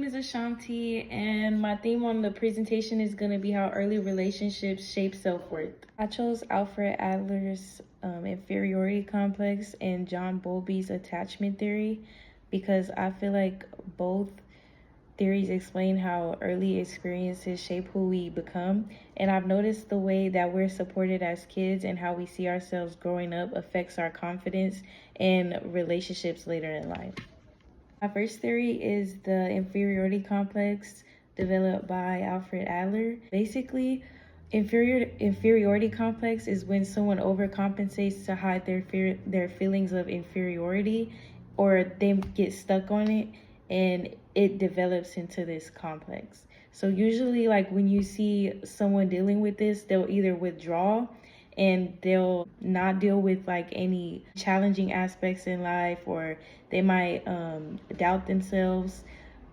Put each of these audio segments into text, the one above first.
is Ashanti, and my theme on the presentation is going to be how early relationships shape self-worth. I chose Alfred Adler's inferiority complex and John Bowlby's attachment theory because I feel like both theories explain how early experiences shape who we become, and I've noticed the way that we're supported as kids and how we see ourselves growing up affects our confidence and relationships later in life. My first theory is the inferiority complex developed by Alfred Adler. Basically, inferiority complex is when someone overcompensates to hide their feelings of inferiority, or they get stuck on it and it develops into this complex. So usually, like, when you see someone dealing with this, they'll either withdraw and they'll not deal with like any challenging aspects in life, or they might doubt themselves.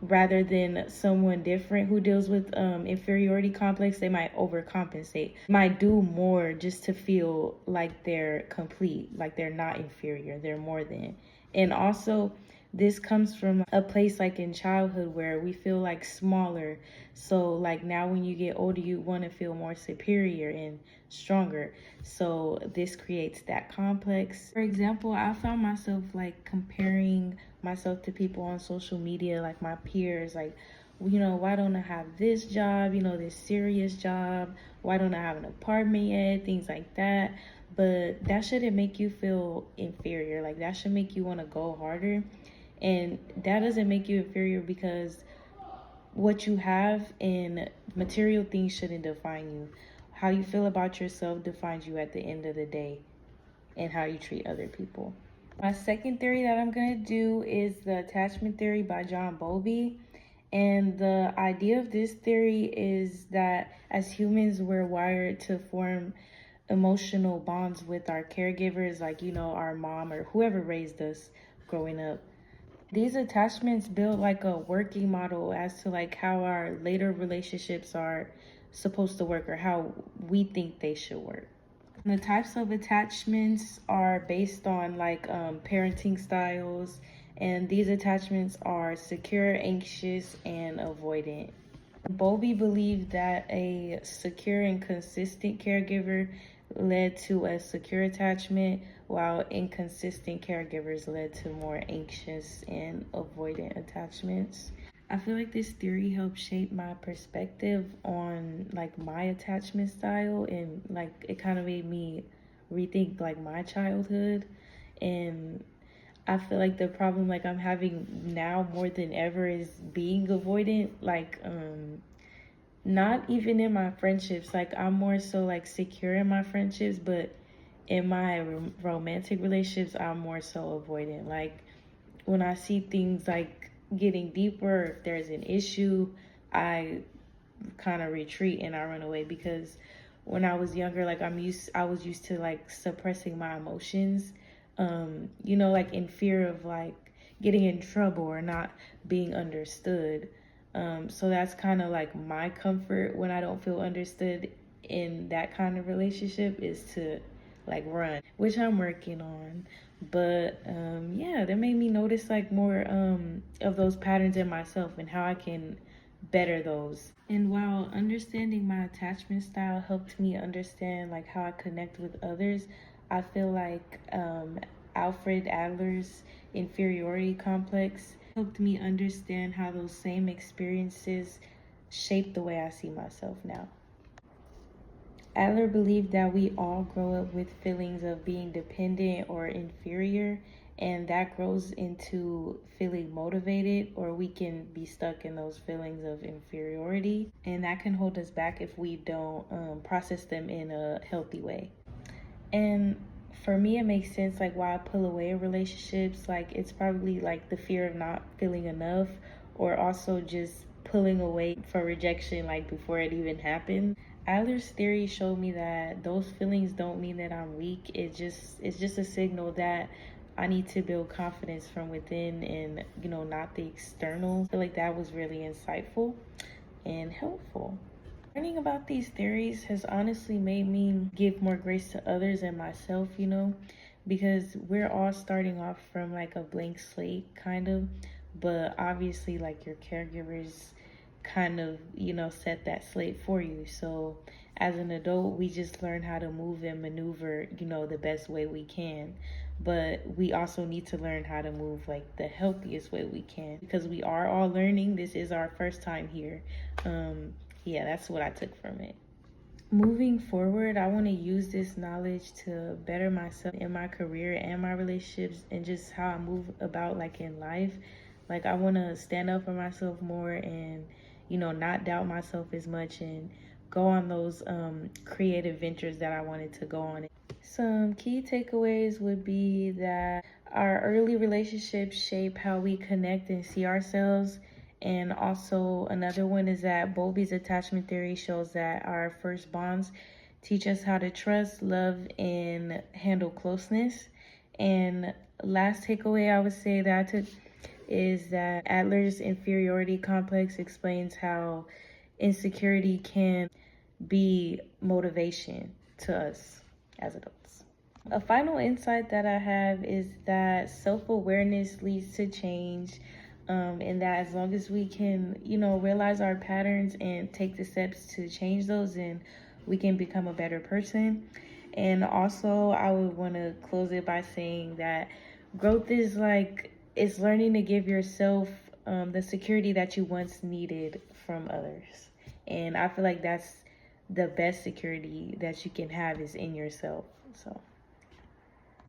Rather than someone different who deals with inferiority complex, they might overcompensate, might do more just to feel like they're complete, like they're not inferior, they're more than. And also, this comes from a place like in childhood where we feel like smaller. So like now when you get older, you want to feel more superior and stronger. So this creates that complex. For example, I found myself like comparing myself to people on social media, like my peers, like, you know, why don't I have this job, you know, this serious job? Why don't I have an apartment yet? Things like that. But that shouldn't make you feel inferior. Like that should make you want to go harder. And that doesn't make you inferior, because what you have and material things shouldn't define you. How you feel about yourself defines you at the end of the day, and how you treat other people. My second theory that I'm going to do is the attachment theory by John Bowlby. And the idea of this theory is that as humans, we're wired to form emotional bonds with our caregivers, like, you know, our mom or whoever raised us growing up. These attachments build like a working model as to like how our later relationships are supposed to work, or how we think they should work. The types of attachments are based on like parenting styles, and these attachments are secure, anxious, and avoidant. Bowlby believed that a secure and consistent caregiver led to a secure attachment, while inconsistent caregivers led to more anxious and avoidant attachments. I feel like this theory helped shape my perspective on like my attachment style, and like it kind of made me rethink like my childhood. And I feel like the problem like I'm having now more than ever is being avoidant. Like not even in my friendships. Like I'm more so like secure in my friendships, but in my romantic relationships, I'm more so avoidant. Like when I see things like getting deeper, if there's an issue, I kind of retreat and I run away, because when I was younger, like I was used to like suppressing my emotions, you know, like in fear of like getting in trouble or not being understood. So that's kind of like my comfort when I don't feel understood in that kind of relationship, is to like run, which I'm working on. But yeah, that made me notice like more of those patterns in myself and how I can better those. And while understanding my attachment style helped me understand like how I connect with others, I feel like Alfred Adler's inferiority complex helped me understand how those same experiences shape the way I see myself now. Adler believed that we all grow up with feelings of being dependent or inferior, and that grows into feeling motivated, or we can be stuck in those feelings of inferiority, and that can hold us back if we don't process them in a healthy way. And for me, it makes sense like why I pull away in relationships. Like it's probably like the fear of not feeling enough, or also just pulling away for rejection like before it even happened. Adler's theory showed me that those feelings don't mean that I'm weak. It's just a signal that I need to build confidence from within, and you know, not the external. I feel like that was really insightful and helpful. Learning about these theories has honestly made me give more grace to others and myself, you know, because we're all starting off from like a blank slate, kind of. but obviously, like, your caregivers kind of, set that slate for you. So as an adult, we just learn how to move and maneuver, the best way we can. But we also need to learn how to move like the healthiest way we can, because we are all learning. This is our first time here. Yeah, that's what I took from it. Moving forward, I want to use this knowledge to better myself in my career and my relationships, and just how I move about like in life. Like, I want to stand up for myself more, and not doubt myself as much, and go on those creative ventures that I wanted to go on. Some key takeaways would be that our early relationships shape how we connect and see ourselves. And also, another one is that Bowlby's attachment theory shows that our first bonds teach us how to trust, love, and handle closeness. And last takeaway I would say that I took is that Adler's inferiority complex explains how insecurity can be motivation to us as adults. A final insight that I have is that self-awareness leads to change, and that as long as we can, realize our patterns and take the steps to change those, then we can become a better person. And also, I would want to close it by saying that growth is like, it's learning to give yourself the security that you once needed from others. And I feel like that's the best security that you can have is in yourself. So